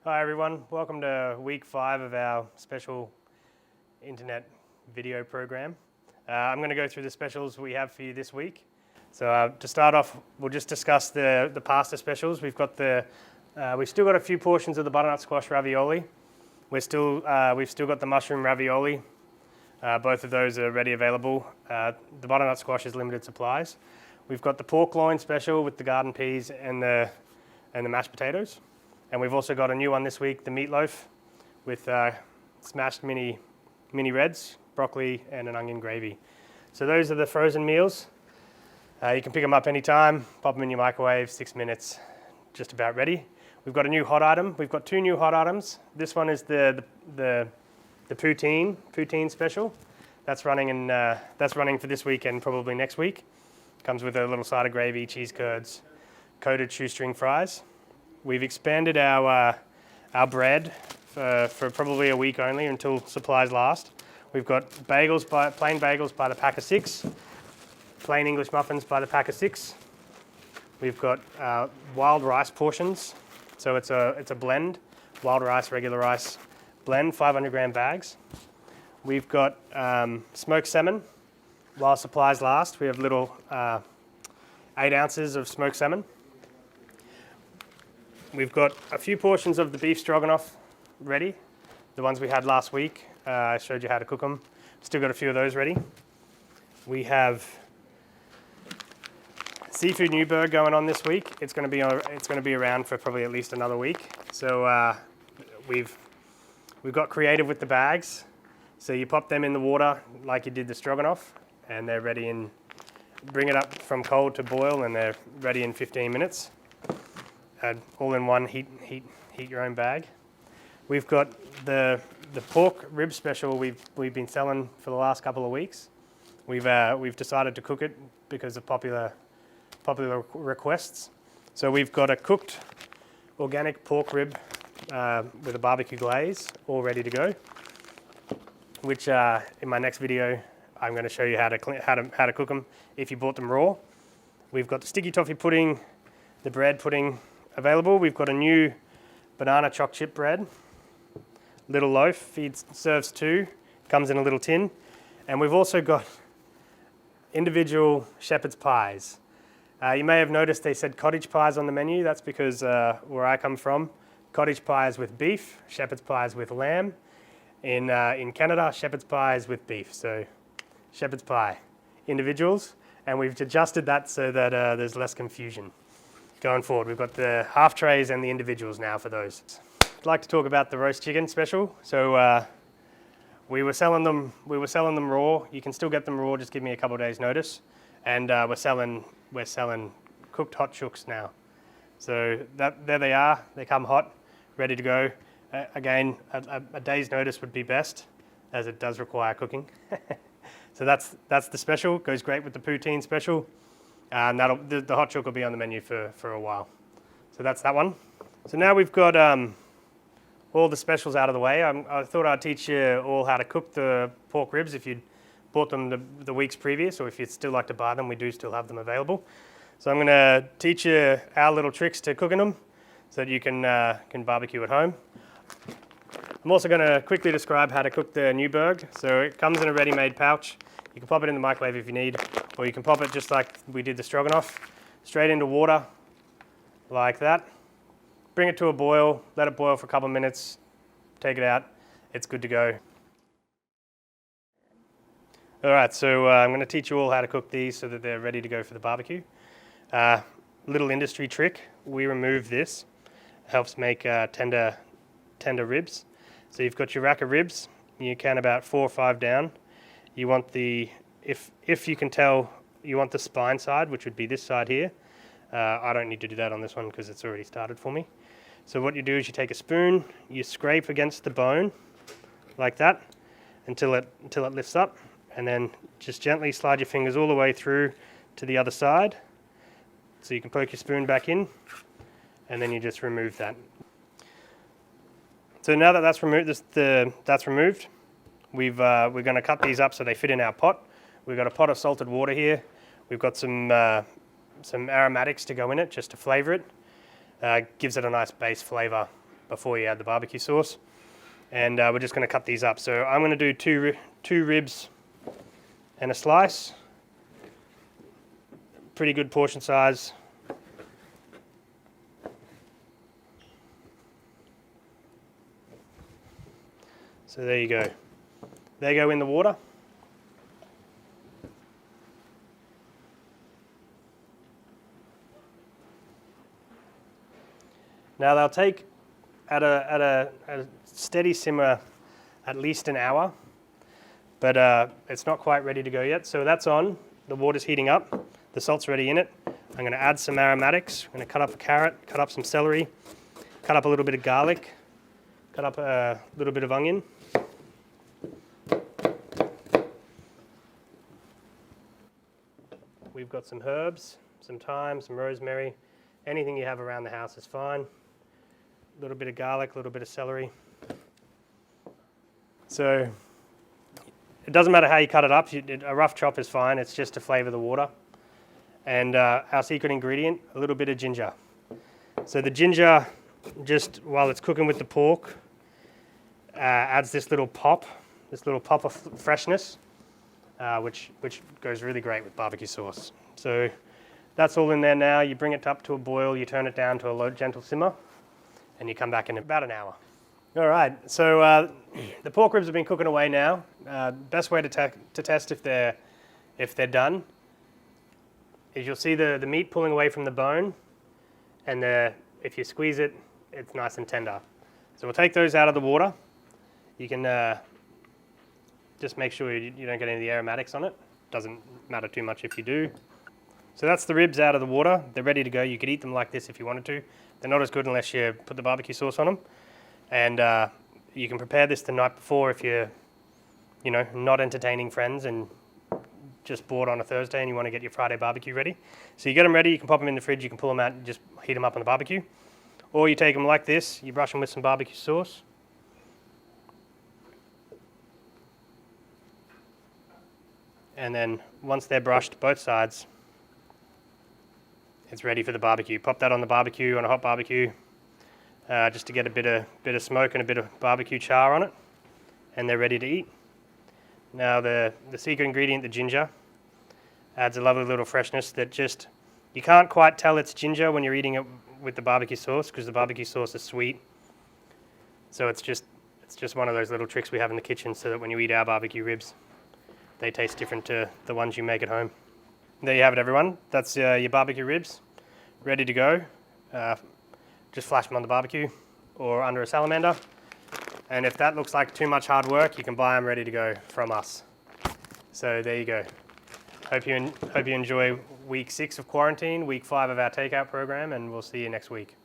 Hi everyone, welcome to week 5 of our special internet video program. I'm going to go through the specials we have for you this week. So to start off, we'll just discuss the pasta specials. We've still got a few portions of the butternut squash ravioli. We've still got the mushroom ravioli. Both of those are ready available. The butternut squash is limited supplies. We've got the pork loin special with the garden peas and the mashed potatoes. And we've also got a new one this week, the meatloaf with smashed mini reds, broccoli and an onion gravy. So those are the frozen meals. You can pick them up anytime, pop them in your microwave, 6 minutes, just about ready. We've got a new hot item. We've got 2 new hot items. This one is the poutine special. That's running for this week and probably next week. Comes with a little side of gravy, cheese curds, coated shoestring fries. We've expanded our bread for probably a week only until supplies last. We've got plain bagels by the pack of 6, plain English muffins by the pack of 6. We've got wild rice portions, so it's a blend, wild rice, regular rice blend, 500 gram bags. We've got smoked salmon while supplies last. We have little 8 ounces of smoked salmon. We've got a few portions of the beef stroganoff ready, the ones we had last week. I showed you how to cook them. Still got a few of those ready. We have seafood Newburg going on this week. It's going to be around for probably at least another week. So we've got creative with the bags. So you pop them in the water like you did the stroganoff, and they're ready in. Bring it up from cold to boil, and they're ready in 15 minutes. All in one, heat your own bag. We've got the pork rib special we've been selling for the last couple of weeks. We've decided to cook it because of popular requests. So we've got a cooked organic pork rib with a barbecue glaze all ready to go. Which in my next video I'm going to show you how to cook them if you bought them raw. We've got the sticky toffee pudding, the bread pudding available. We've got a new banana choc chip bread, little loaf, serves 2, comes in a little tin. And we've also got individual shepherd's pies. You may have noticed they said cottage pies on the menu. That's because where I come from, cottage pies with beef, shepherd's pies with lamb. In Canada, shepherd's pies with beef. So shepherd's pie, individuals. And we've adjusted that so that there's less confusion. Going forward, we've got the half trays and the individuals now for those. I'd like to talk about the roast chicken special. So we were selling them raw. You can still get them raw. Just give me a couple of days' notice. And we're selling cooked hot chooks now. So there they are. They come hot, ready to go. Again, a day's notice would be best, as it does require cooking. So that's the special. Goes great with the poutine special. And the hot chook will be on the menu for a while. So that's that one. So now we've got all the specials out of the way. I thought I'd teach you all how to cook the pork ribs if you'd bought them the weeks previous, or if you'd still like to buy them, we do still have them available. So I'm going to teach you our little tricks to cooking them so that you can barbecue at home. I'm also going to quickly describe how to cook the Newburg. So it comes in a ready-made pouch. You can pop it in the microwave if you need, or you can pop it just like we did the stroganoff, straight into water, like that. Bring it to a boil, let it boil for a couple of minutes, take it out, it's good to go. All right, so I'm going to teach you all how to cook these so that they're ready to go for the barbecue. Little industry trick, we remove this. It helps make tender ribs. So you've got your rack of ribs, you can about 4 or 5 down. You want if you can tell, you want the spine side, which would be this side here. I don't need to do that on this one because it's already started for me. So what you do is you take a spoon, you scrape against the bone like that until it lifts up, and then just gently slide your fingers all the way through to the other side. So you can poke your spoon back in, and then you just remove that. So now that that's removed, we're going to cut these up so they fit in our pot. We've got a pot of salted water here. We've got some aromatics to go in it just to flavour it. Gives it a nice base flavour before you add the barbecue sauce. And we're just going to cut these up. So I'm going to do two ribs and a slice. Pretty good portion size. So there you go. They go in the water. Now they'll take at a steady simmer at least an hour, but it's not quite ready to go yet. So that's on, the water's heating up, the salt's already in it. I'm going to add some aromatics. I'm going to cut up a carrot, cut up some celery, cut up a little bit of garlic, cut up a little bit of onion. We've got some herbs, some thyme, some rosemary. Anything you have around the house is fine. A little bit of garlic, a little bit of celery. So it doesn't matter how you cut it up. A rough chop is fine. It's just to flavor the water. And our secret ingredient, a little bit of ginger. So the ginger, just while it's cooking with the pork, adds this little pop of freshness, which goes really great with barbecue sauce. So that's all in there now. You bring it up to a boil, you turn it down to a low, gentle simmer, and you come back in about an hour. All right, so the pork ribs have been cooking away now. Best way to test if they're done is you'll see the meat pulling away from the bone, and if you squeeze it, it's nice and tender. So we'll take those out of the water. You can just make sure you don't get any of the aromatics on it. Doesn't matter too much if you do. So that's the ribs out of the water. They're ready to go. You could eat them like this if you wanted to. They're not as good unless you put the barbecue sauce on them. And you can prepare this the night before if you're, not entertaining friends and just bored on a Thursday and you want to get your Friday barbecue ready. So you get them ready, you can pop them in the fridge, you can pull them out and just heat them up on the barbecue. Or you take them like this, you brush them with some barbecue sauce. And then once they're brushed, both sides, it's ready for the barbecue. Pop that on the barbecue, on a hot barbecue, just to get a bit of smoke and a bit of barbecue char on it, and they're ready to eat. Now the secret ingredient, the ginger, adds a lovely little freshness that just, you can't quite tell it's ginger when you're eating it with the barbecue sauce because the barbecue sauce is sweet. So it's just one of those little tricks we have in the kitchen so that when you eat our barbecue ribs, they taste different to the ones you make at home. There you have it, everyone. That's your barbecue ribs, ready to go. Just flash them on the barbecue or under a salamander. And if that looks like too much hard work, you can buy them ready to go from us. So there you go. Hope you enjoy week 6 of quarantine, week 5 of our takeout program, and we'll see you next week.